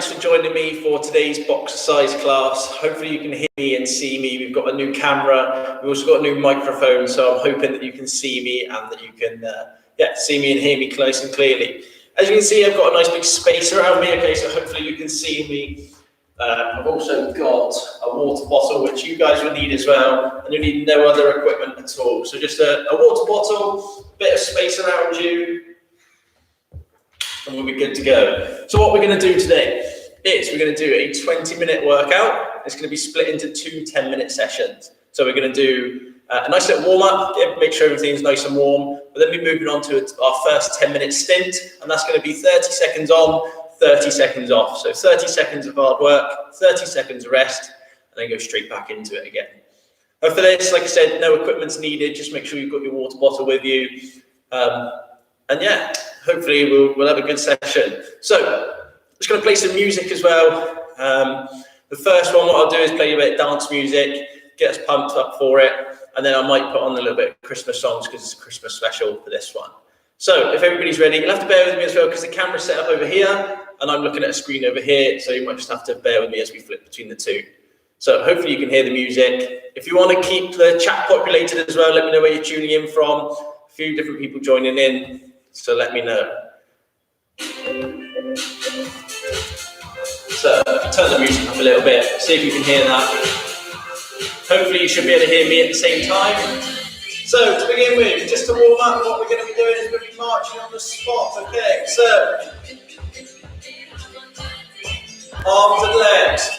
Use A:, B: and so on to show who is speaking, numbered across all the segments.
A: thanks for joining me for today's Boxercise class. Hopefully you can hear me and see me. We've got a new camera. We've also got a new microphone, so I'm hoping that you can see me and that you can see me and hear me close and clearly. As you can see, I've got a nice big space around me, okay, so hopefully you can see me. I've also got a water bottle, which you guys will need as well, and you need no other equipment at all. So just a water bottle, bit of space around you, and we'll be good to go. So what we're going to do today is we're going to do a 20-minute workout. It's going to be split into two 10-minute sessions. So we're going to do a nice little warm-up, make sure everything's nice and warm, but then we're moving on to our first 10-minute stint, and that's going to be 30 seconds on, 30 seconds off. So 30 seconds of hard work, 30 seconds of rest, and then go straight back into it again. And for this, like I said, no equipment's needed. Just make sure you've got your water bottle with you. And yeah, hopefully we'll have a good session. So I'm just going to play some music as well. The first one, what I'll do is play a bit of dance music, get us pumped up for it, and then I might put on a little bit of Christmas songs because it's a Christmas special for this one. So if everybody's ready, you'll have to bear with me as well because the camera's set up over here and I'm looking at a screen over here, so you might just have to bear with me as we flip between the two. So hopefully you can hear the music. If you want to keep the chat populated as well, let me know where you're tuning in from. A few different people joining in, so let me know. So turn the music up a little bit, see if you can hear that. Hopefully you should be able to hear me at the same time. So to begin with, just to warm up, what we're going to be doing is we're going to be marching on the spot, okay? So, arms and legs.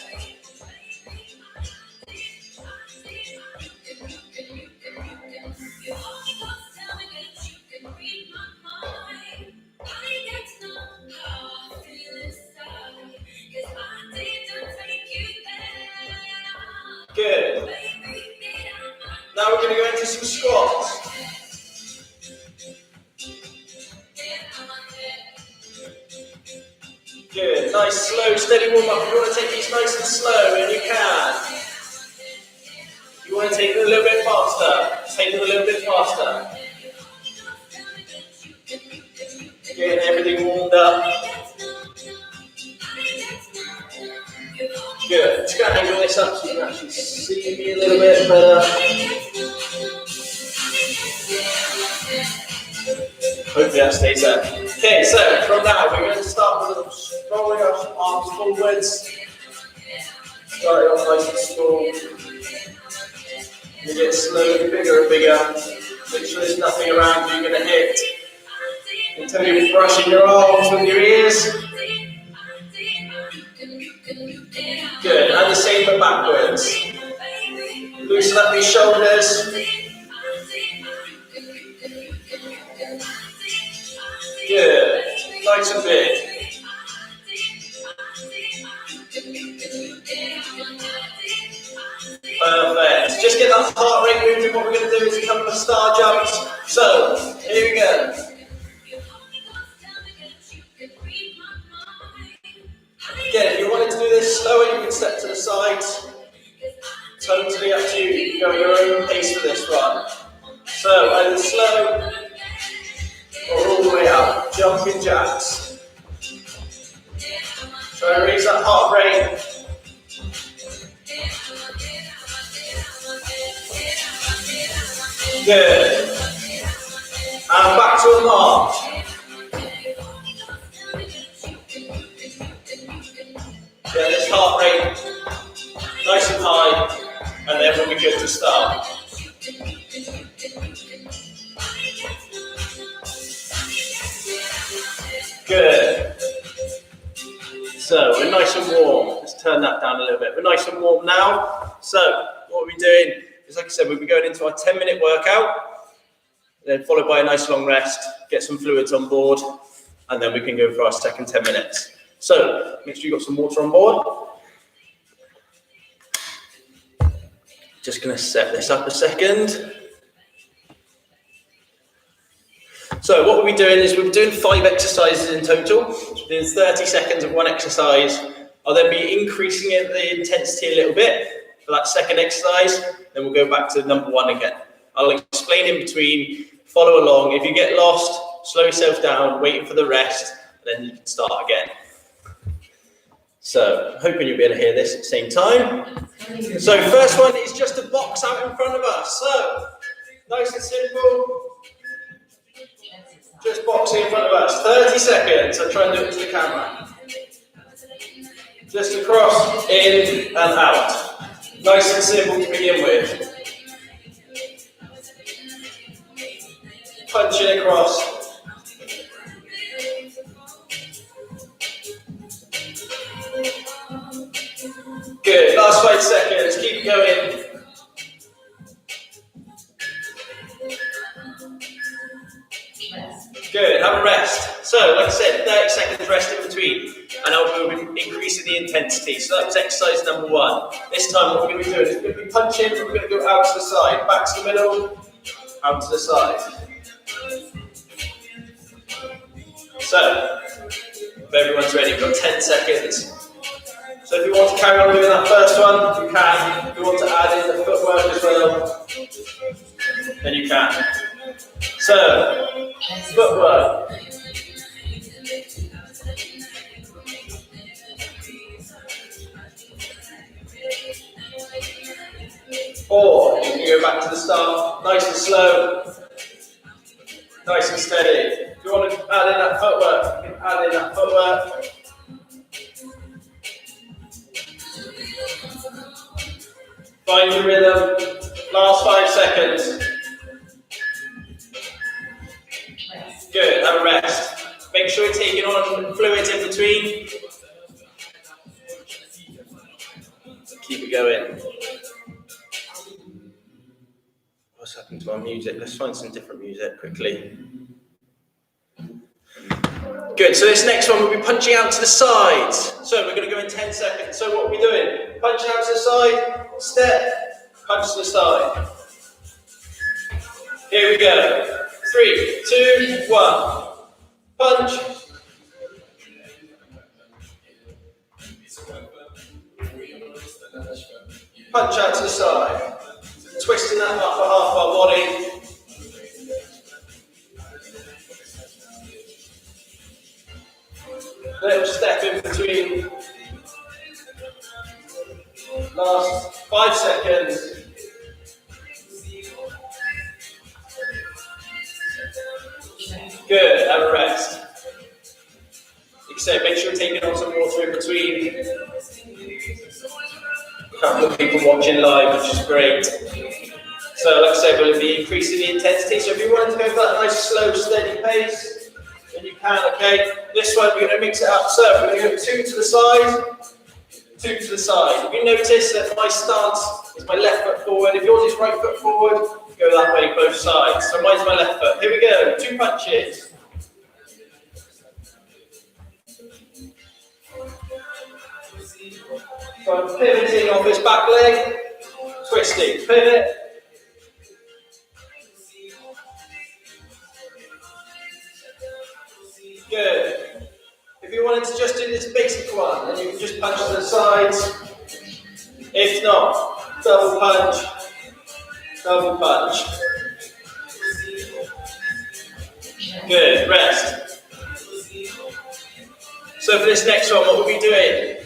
A: Good. Now we're going to go into some squats. Good. Nice, slow, steady warm up. You want to take these nice and slow, and you can. You want to take them a little bit faster. Take them a little bit faster. Getting everything warmed up. Good. Just going to angle this up so you can actually see me a little bit better. Hopefully that stays there. Okay, so from now we're going to start with rolling our arms forwards. Starting off nice and small. You get slowly bigger and bigger. Make sure there's nothing around you you're going to hit. Until you're brushing your arms with your ears. Good, and the same for backwards. Loosen up your shoulders. Good, nice and big. Perfect. Just get that heart rate moving. What we're going to do is a couple of star jumps. So, here we go. Again, if you wanted to do this slower, you can step to the sides. Totally up to you. You can go at your own pace for this one. So, either slow or all the way up. Jumping jacks. Try and raise that heart rate. Good. And back to a march. Get this heart rate nice and high, and then we'll be good to start. Good. So we're nice and warm. Let's turn that down a little bit. We're nice and warm now. So what we're doing is, like I said, we'll be going into our 10-minute workout, then followed by a nice long rest, get some fluids on board, and then we can go for our second 10 minutes. So, make sure you've got some water on board. Just going to set this up a second. So, what we'll be doing is we'll be doing 5 exercises in total. So we're doing 30 seconds of one exercise. I'll then be increasing the intensity a little bit for that second exercise. Then we'll go back to number 1 again. I'll explain in between, follow along. If you get lost, slow yourself down, waiting for the rest, and then you can start again. So, hoping you'll be able to hear this at the same time. So, first one is just a box out in front of us. So, nice and simple. Just boxing in front of us. 30 seconds. I'll try and do it to the camera. Just across, in and out. Nice and simple to begin with. Punching across. Good, last 5 seconds, keep going. Good, have a rest. So, like I said, 30 seconds rest in between, and I'll be increasing the intensity. So that was exercise number 1. This time what we're going to be doing is we're going to be punching, we're going to go out to the side, back to the middle, out to the side. So, if everyone's ready, we've got 10 seconds. So if you want to carry on doing that first one, you can. If you want to add in the footwork as well, then you can. So, footwork. Or you can go back to the start, nice and slow, nice and steady. If you want to add in that footwork, you can add in that footwork. Find your rhythm. Last 5 seconds. Good, have a rest. Make sure you're taking on fluids in between. Keep it going. What's happened to our music? Let's find some different music quickly. Good, so this next one we'll be punching out to the sides. So we're going to go in 10 seconds. So what are we doing? Punching out to the side, step, punch to the side. Here we go. 3, 2, 1. Punch. Punch out to the side. Twisting that upper half of our body. Little step in between. Last 5 seconds. Good, have a rest. Like I said, make sure you're taking on some water in between. A couple of people watching live, which is great. So, like I said, we'll be increasing the intensity. So, if you wanted to go for that nice, slow, steady pace, then you can, okay? This one, we're going to mix it up. So, we're going to go 2 to the side, 2 to the side. If you notice that my stance is my left foot forward, if yours is right foot forward, go that way, both sides. So, mine's my left foot. Here we go, 2 punches. So, I'm pivoting off this back leg, twisting, pivot. Good. If you wanted to just do this basic one, then you can just punch to the sides. If not, double punch, double punch. Good, rest. So for this next one, what we'll be doing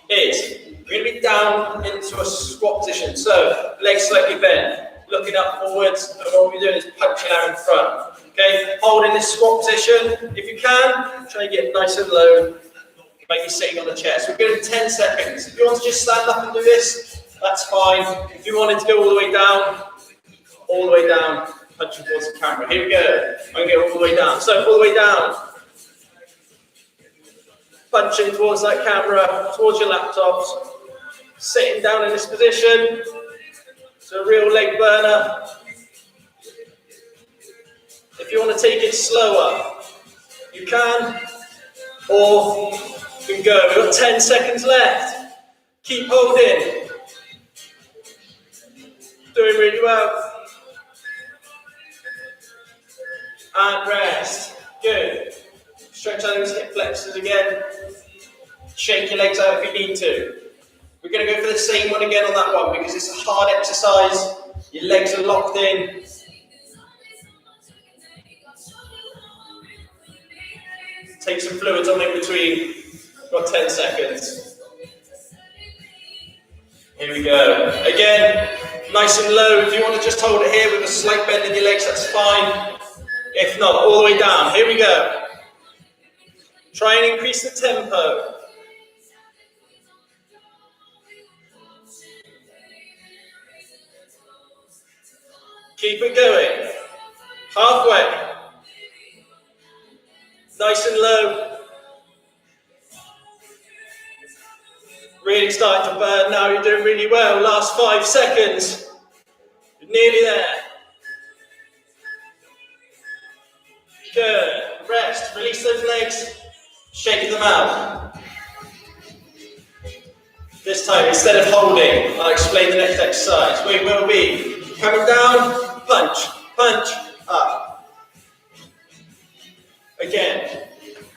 A: is we're going to be down into a squat position. So legs slightly bent, looking up forwards, and what we'll be doing is punching out in front. Okay, holding this squat position. If you can, try and get nice and low, like you're sitting on the chair. So we're going to 10 seconds. If you want to just stand up and do this, that's fine. If you wanted to go all the way down, punching towards the camera. Here we go. I'm going to go all the way down. So all the way down. Punching towards that camera, towards your laptops. Sitting down in this position. So a real leg burner. If you want to take it slower, you can, or you can go. We've got 10 seconds left. Keep holding. Doing really well. And rest. Good. Stretch out those hip flexors again. Shake your legs out if you need to. We're going to go for the same one again on that one because it's a hard exercise. Your legs are locked in. Take some fluids on in between. Got 10 seconds. Here we go. Again, nice and low. If you want to just hold it here with a slight bend in your legs, that's fine. If not, all the way down. Here we go. Try and increase the tempo. Keep it going. Halfway. Nice and low. Really starting to burn now. You're doing really well. Last 5 seconds. You're nearly there. Good. Rest. Release those legs. Shake them out. This time, instead of holding, I'll explain the next exercise. We will be coming down, punch, punch, up. Again,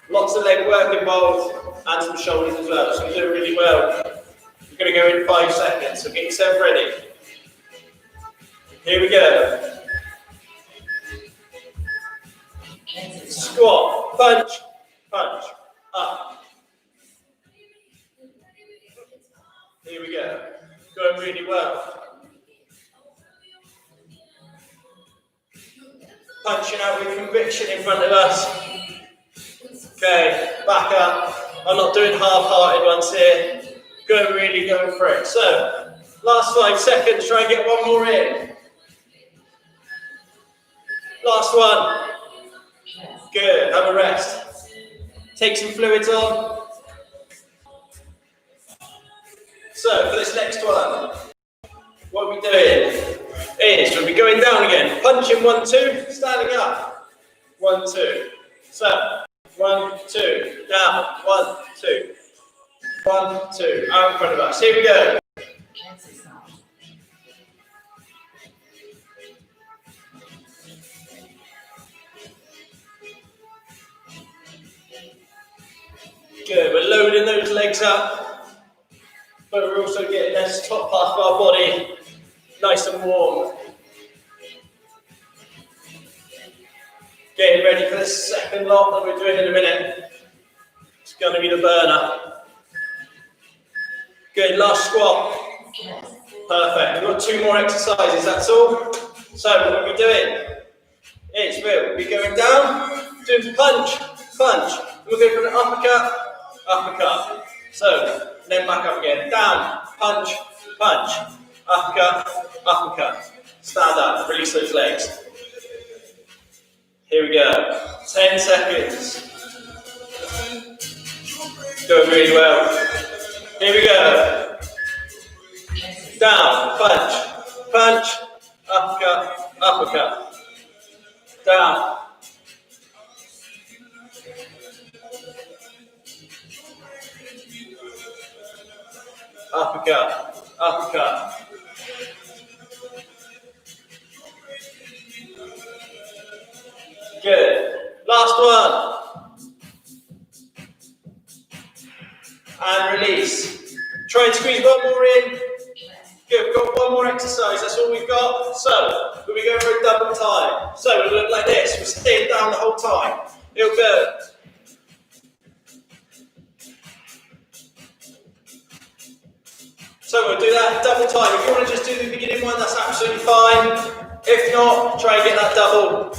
A: lots of leg work involved and some shoulders as well, so you're doing really well. You're going to go in 5 seconds, so get yourself ready. Here we go. Squat, punch, punch, up. Here we go. Going really well. Punching out with conviction in front of us. Okay, back up. I'm not doing half-hearted ones here. Really go for it. So, last 5 seconds, try and get one more in. Last one. Good, have a rest. Take some fluids on. So, for this next one, what we're doing is we'll be going down again. Punching 1, 2, standing up. 1, 2. So, 1, 2, down. 1, 2. 1, 2. Out in front of us. Here we go. Good. We're loading those legs up, but we're also getting this top half of our body nice and warm. Getting ready for the second lot that we're doing in a minute. It's going to be the burner. Good, last squat. Perfect. We've got 2 more exercises, that's all. So what we'll be doing is we'll be going down, doing punch, punch. We'll go for an uppercut, uppercut. So, then back up again. Down, punch, punch, uppercut, uppercut. Stand up, release those legs. Here we go. 10 seconds. Going really well. Here we go. Down, punch, punch, uppercut, uppercut. Down. Uppercut, uppercut. Good. Last one. And release. Try and squeeze one more in. Good, we've got one more exercise, that's all we've got. So, we'll be going for a double time. So, it'll look like this. We're staying down the whole time. It'll go. So we'll do that double time. If you want to just do the beginning one, that's absolutely fine. If not, try and get that double.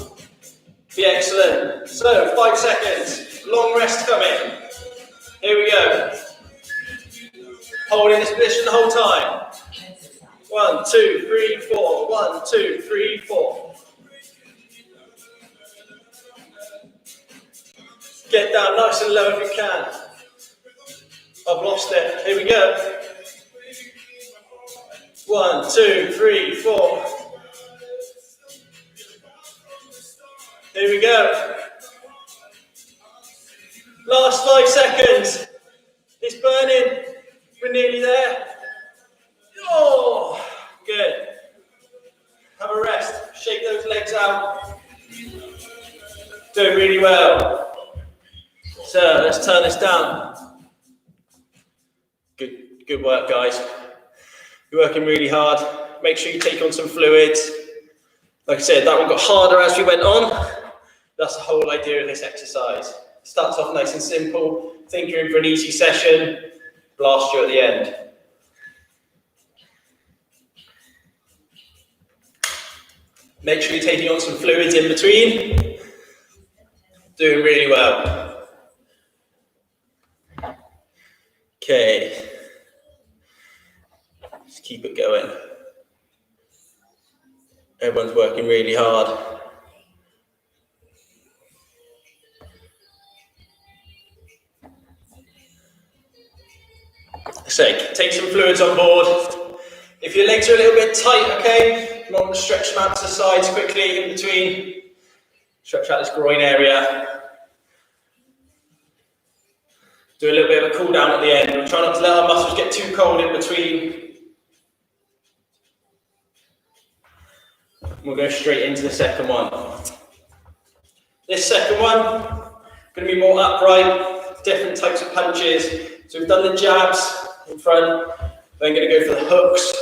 A: Be excellent. So 5 seconds. Long rest coming. Here we go. Holding this position the whole time. 1, 2, 3, 4. 1, 2, 3, 4. Get down nice and low if you can. I've lost it. Here we go. 1, 2, 3, 4. Here we go. Last 5 seconds. It's burning. We're nearly there. Oh, good. Have a rest. Shake those legs out. Doing really well. So let's turn this down. Good work, guys. You're working really hard. Make sure you take on some fluids. Like I said, that one got harder as we went on. That's the whole idea of this exercise. Starts off nice and simple. Think you're in for an easy session. Blast you at the end. Make sure you're taking on some fluids in between. Doing really well. Okay. Just keep it going. Everyone's working really hard. So take some fluids on board. If your legs are a little bit tight, okay, you want to stretch them out to the sides quickly in between. Stretch out this groin area. Do a little bit of a cool down at the end. We'll try not to let our muscles get too cold in between. We'll go straight into the second one. This second one, going to be more upright, different types of punches. So we've done the jabs in front, then going to go for the hooks,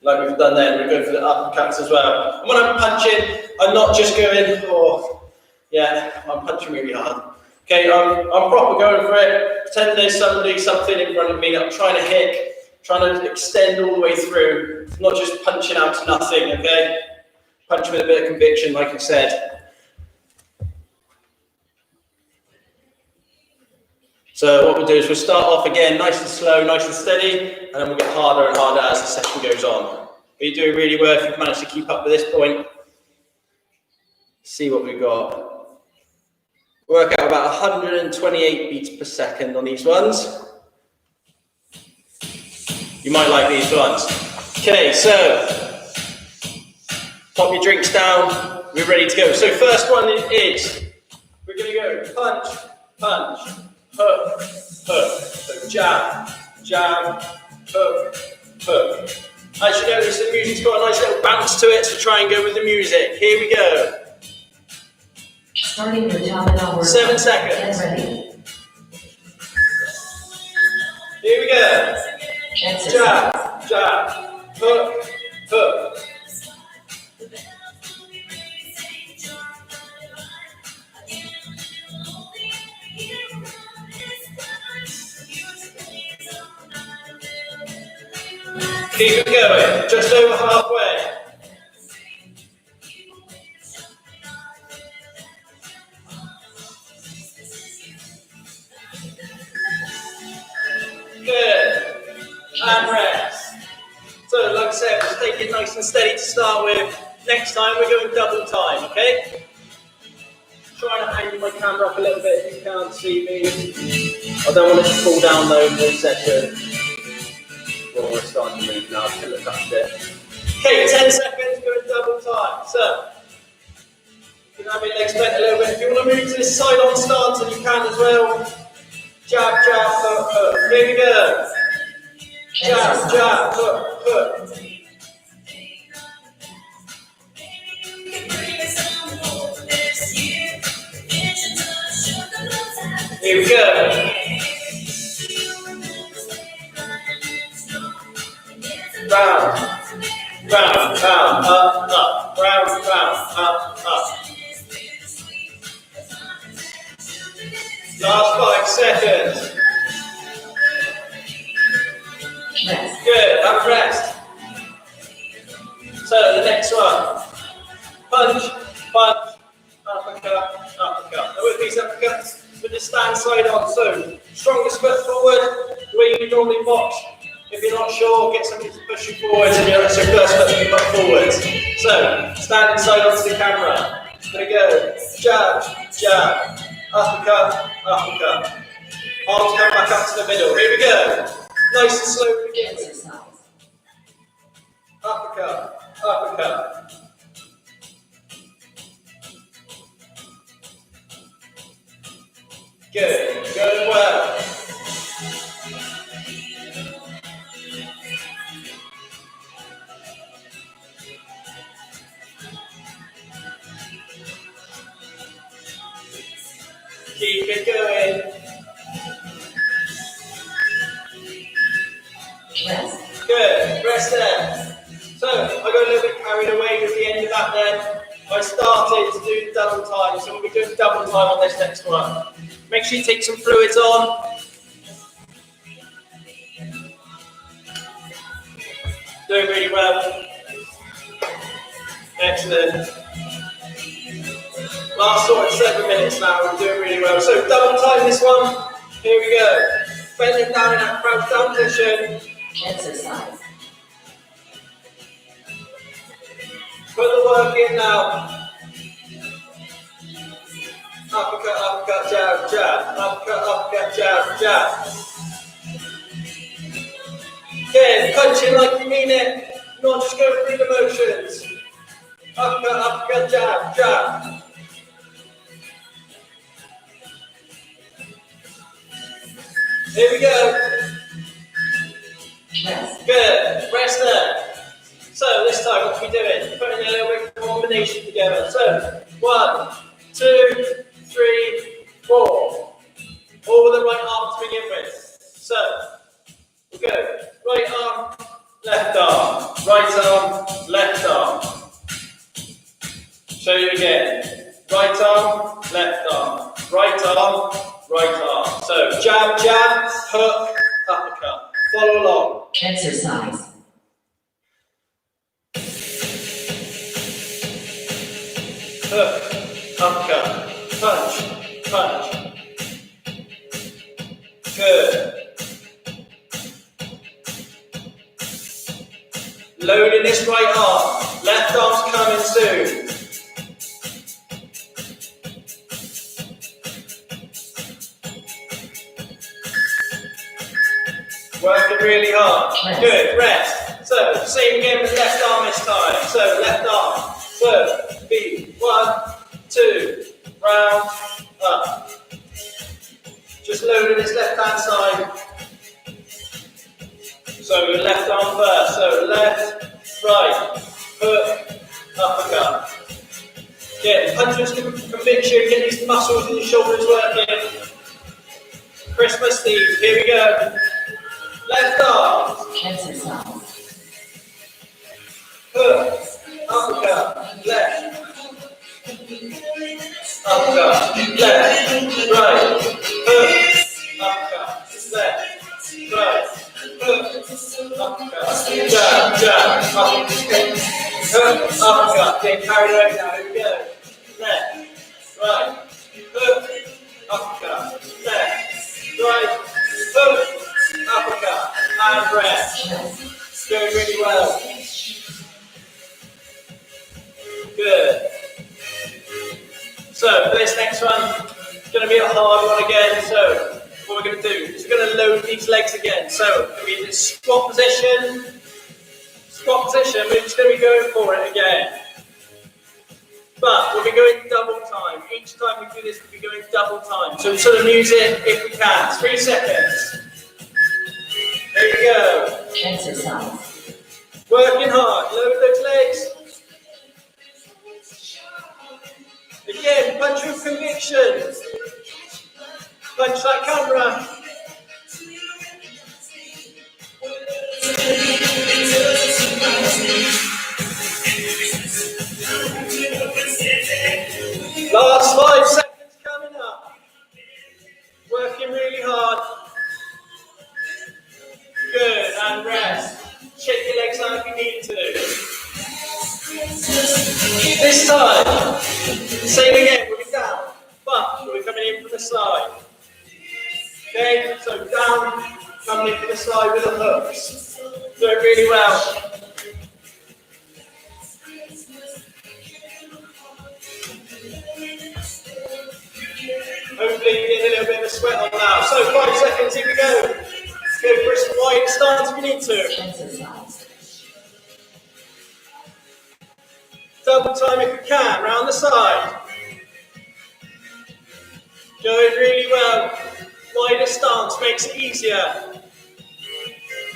A: like we've done there. We'll go for the uppercuts as well. And when I'm punching, I'm not just going, oh, yeah, I'm punching really hard. Okay, I'm proper going for it. Pretend there's something in front of me that I'm trying to hit, trying to extend all the way through. I'm not just punching out to nothing, okay? Punch with a bit of conviction, like I said. So what we'll do is we'll start off again nice and slow, nice and steady, and then we'll get harder and harder as the session goes on. But you're doing really well if you've managed to keep up to this point. See what we've got. Work out about 128 beats per second on these ones. You might like these ones. Okay, so pop your drinks down. We're ready to go. So first one is we're going to go punch, punch, hook, hook. So jab, jab, hook, hook. As you notice, the music's got a nice little bounce to it, so try and go with the music. Here we go.
B: Starting your top and hour.
A: 7 seconds.
B: Get ready.
A: Here we go.
B: Exercise.
A: Jab, jab, hook, hook. Keep it going, just over halfway. Good. And rest. So, like I said, just take it nice and steady to start with. Next time we're going double time, okay? Trying to angle my camera up a little bit if you can't see me. I don't want it to fall down though mid-session. Well, we're starting to move now, to look up a bit. Okay, 10 seconds, going double time. So, you can have your legs bent a little bit. If you want to move to this side-on stance, then you can as well. Jab, jab, hook, hook. Here we go. Jab, jab, hook, hook. Here we go. Round, round, round, up, up, round, round, up, up. Last 5 seconds.
B: Rest.
A: Good, and rest. So the next one. Punch, punch, uppercut, uppercut. Now with these uppercuts, we just stand side on. So strongest foot forward, the way you normally box. If you're not sure, get somebody to push you forward, and that's your first foot that you put forward. So stand side on to the camera. There we go. Jab, jab, uppercut, uppercut. Arms come back up to the middle. Here we go. Nice and slow to begin with. Uppercut, uppercut. Good, going well. Keep it going.
B: Rest.
A: Good, rest there. So, I got a little bit carried away with the end of that then. I started to do the double time, so we'll be doing double time on this next one. Make sure you take some fluids on. Doing really well. Excellent. Last sort of 7 minutes now, we're doing really well. So double time this one. Here we go. Bending down in that crouch down position.
B: Exercise.
A: Put the work in now. Uppercut, jab, jab. Uppercut, jab, jab. Again, punching like you mean it. Not just going through the motions. Uppercut, jab, jab. Here we go.
B: Rest.
A: Good. Rest there. So this time, what are we doing? Putting a little bit of combination together. So 1, 2, 3, 4. All with the right arm to begin with. So we'll go right arm, left arm, right arm, left arm. Show you again. Right arm, left arm, right arm, right arm. So jab, jab, hook, uppercut. Follow along.
B: Exercise.
A: Hook, uppercut, punch, punch. Good. Loading this right arm. Left arm's coming soon. Working really hard. Good. Rest. So same again with left arm this time. So left arm. So feet. 1, 2. Round. Up. Just loading this left hand side. So your left arm first. So left, right, hook, uppercut. Get punches conviction, get these muscles in your shoulders working. Christmas Eve, here we go. Left arm.
B: Exercise.
A: Hook, uppercut, left. Uppercut, left, right, hook, uppercut, left, right, hook, uppercut, jab, jab, uppercut, hook, uppercut, getting carried away now, here we go, left, right, hook, uppercut, left, right, hook, uppercut, and rest, doing really well, good. So for this next one, it's going to be a hard one again. So what we're going to do is we're going to load these legs again. So we're in squat position, we're just going to be going for it again. But we'll be going double time. Each time we do this, we'll be going double time. So sort of music if we can. 3 seconds. There you go.
B: Exercise.
A: Working hard, load those legs. Again, punch with conviction. Punch that camera. Last 5 seconds coming up. Working really hard. Good, and rest. Shake your legs out if you need to. This time, same again, we'll be down, but we're coming in from the side. Okay, so down, coming in from the side with the hooks. Do it really well. Hopefully you're getting a little bit of a sweat on now. So 5 seconds, here we go. Go for a wide stance if you need to.
B: Exercise.
A: Double time if you can, round the side. Going really well. Wider stance makes it easier.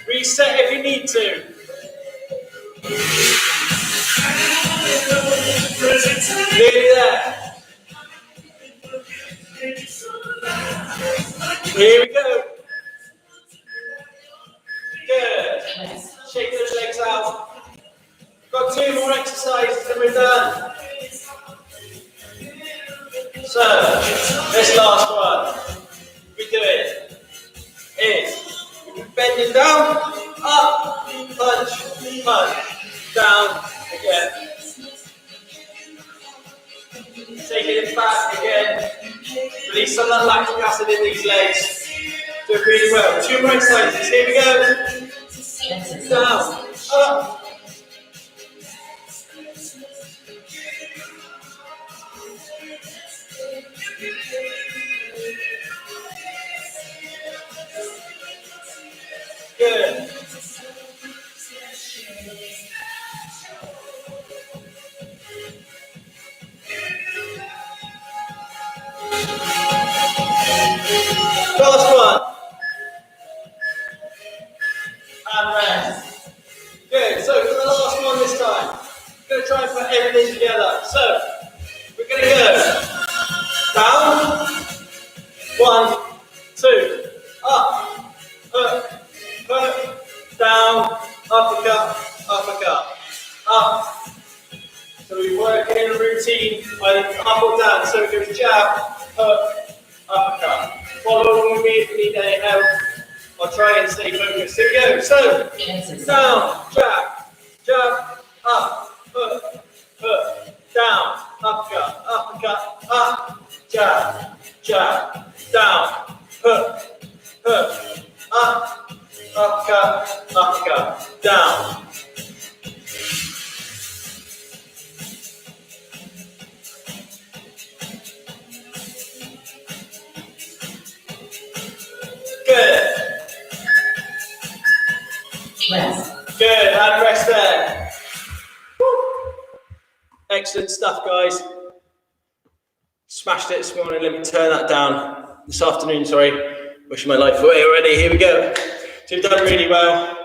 A: Reset if you need to. Nearly there. Here we go. Good. Shake those legs out. Got 2 more exercises and we're done. So, this last one, we do it is bending down, up, punch, punch, down, again. again. Release some of that lactic acid in these legs. Do it really well. 2 more exercises. Here we go. Down, up. Good. Last one. And rest. Good. So for the last one this time, we're going to try and put everything together. So we're going to go down. 1, 2, up, down, uppercut, uppercut, up. So we work in a routine either up or down. So it goes jab, hook, uppercut. Follow along with me if you need any help. I'll try and stay focused. Here we go. So down, jab, jab, up, hook, hook, down, uppercut, uppercut, up, jab, jab, down, hook, hook, up, uppercut, uppercut, down. Good.
B: Rest.
A: Good, and rest there. Woo. Excellent stuff, guys. Smashed it this morning. Let me turn that down. This afternoon, sorry. Wishing my life away already. Here we go. So you've done really well.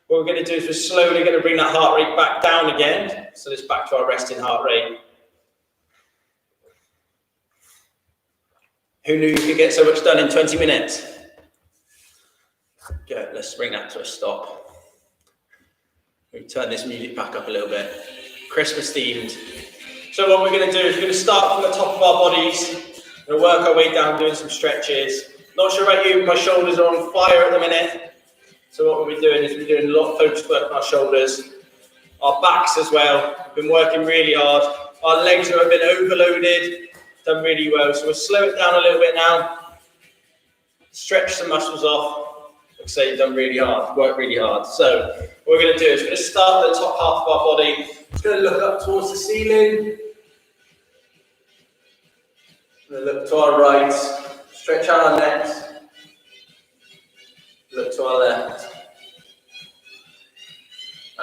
A: What we're going to do is we're slowly going to bring that heart rate back down again. So it's back to our resting heart rate. Who knew you could get so much done in 20 minutes? Good, let's bring that to a stop. We turn this music back up a little bit. Christmas themed. So what we're going to do is we're going to start from the top of our bodies. We're going to work our way down doing some stretches. Not sure about you, my shoulders are on fire at the minute. So what we'll be doing is we're doing a lot of focused work on our shoulders. Our backs as well. We've been working really hard. Our legs have been overloaded. Done really well. So we'll slow it down a little bit now. Stretch some muscles off. Like I say, you've done really hard. Worked really hard. So what we're going to do is we're going to start at the top half of our body. Just going to look up towards the ceiling. We're going to look to our right. Stretch out our necks. Look to our left.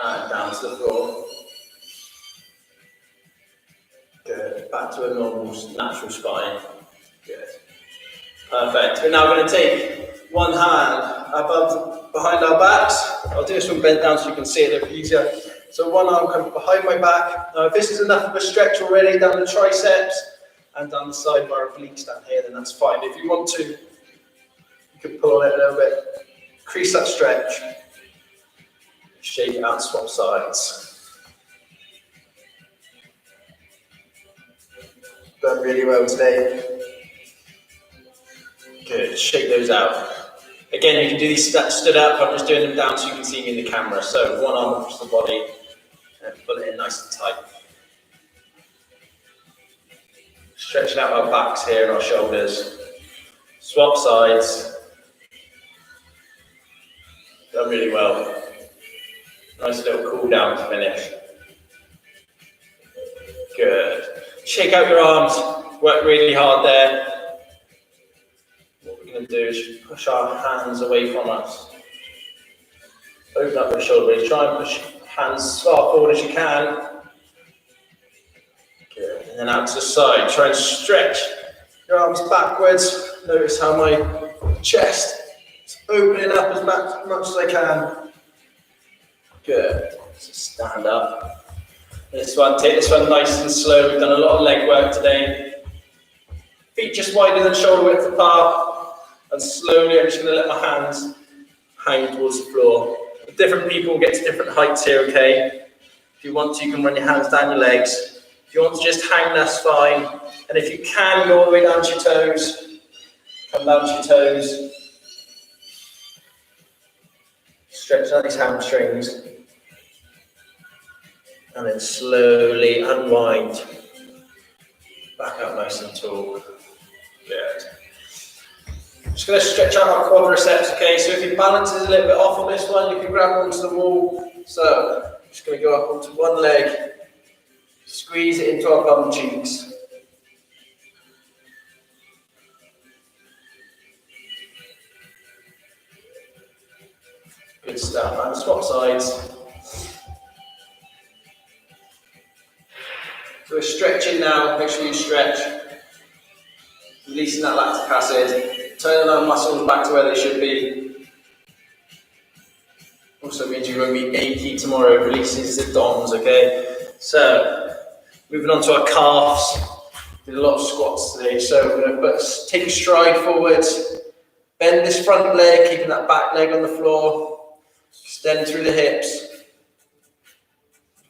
A: And down to the floor. Good. Back to a normal, natural spine. Good. Perfect. We're now going to take one hand above, behind our backs. I'll do this one bent down so you can see it a bit easier. So one arm comes behind my back. Now if this is enough of a stretch already down the triceps and down the side of our obliques down here, then that's fine. If you want to, you can pull on it a little bit. Increase that stretch. Shake it out, swap sides. Done really well today. Good, shake those out. Again, you can do these stood up. I'm just doing them down so you can see me in the camera. So one arm across the body and pull it in nice and tight. Stretching out our backs here and our shoulders. Swap sides. Done really well. Nice little cool down to finish. Good. Shake out your arms. Work really hard there. What we're going to do is push our hands away from us. Open up your shoulder blades. Try and push hands as far forward as you can. Good. And then out to the side. Try and stretch your arms backwards. Notice how my chest is opening up as much as I can. Good. So stand up. This one, take this one nice and slow. We've done a lot of leg work today. Feet just wider than shoulder width apart. And slowly I'm just going to let my hands hang towards the floor. Different people get to different heights here, okay? If you want to, you can run your hands down your legs. If you want to just hang, that's fine. And if you can, go all the way down to your toes. Come down to your toes. Stretch out these hamstrings. And then slowly unwind. Back up nice and tall. Good. Just going to stretch out our quadriceps, okay? So if your balance is a little bit off on this one, you can grab onto the wall. So just going to go up onto one leg, squeeze it into our bum cheeks. Good stuff, and swap sides. So we're stretching now, make sure you stretch. Releasing that lactic acid, turning our muscles back to where they should be. Also means you won't be achy tomorrow, releases the DOMs, okay? So, moving on to our calves. Did a lot of squats today, so we're going to take a stride forwards, bend this front leg, keeping that back leg on the floor, extend through the hips.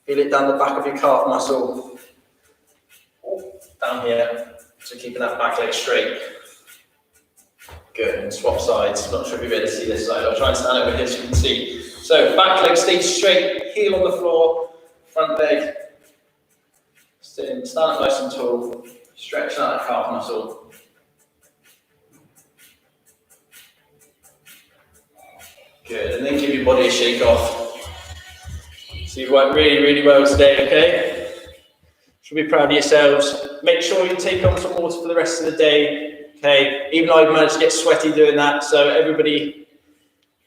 A: Feel it down the back of your calf muscle. Down here. So keeping that back leg straight. Good, and swap sides. Not sure if you'll be able to see this side. I'll try and stand over here so you can see. So back leg stays straight, heel on the floor, front leg. Stand up nice and tall, stretch out that calf muscle. Good, and then give your body a shake off. So you've worked really, really well today, okay? Should be proud of yourselves. Make sure you take on some water for the rest of the day. Okay, even though I've managed to get sweaty doing that, so everybody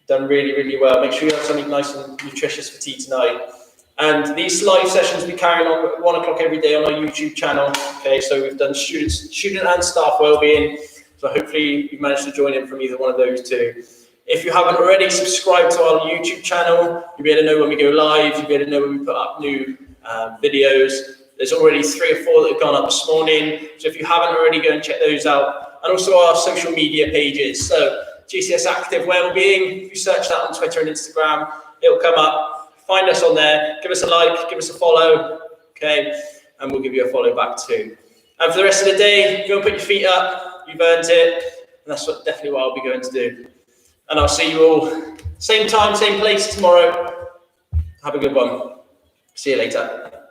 A: done really, really well. Make sure you have something nice and nutritious for tea tonight. And these live sessions we carry on at 1 o'clock every day on our YouTube channel. Okay, so we've done student and staff wellbeing. So hopefully you've managed to join in from either one of those two. If you haven't already subscribed to our YouTube channel, you'll be able to know when we go live. You'll be able to know when we put up new videos. There's already 3 or 4 that have gone up this morning. So if you haven't already, go and check those out. And also our social media pages. So GCS Active Wellbeing, if you search that on Twitter and Instagram, it'll come up. Find us on there. Give us a like, give us a follow. Okay, and we'll give you a follow back too. And for the rest of the day, go and put your feet up. You've earned it. And that's definitely what I'll be going to do. And I'll see you all same time, same place tomorrow. Have a good one. See you later.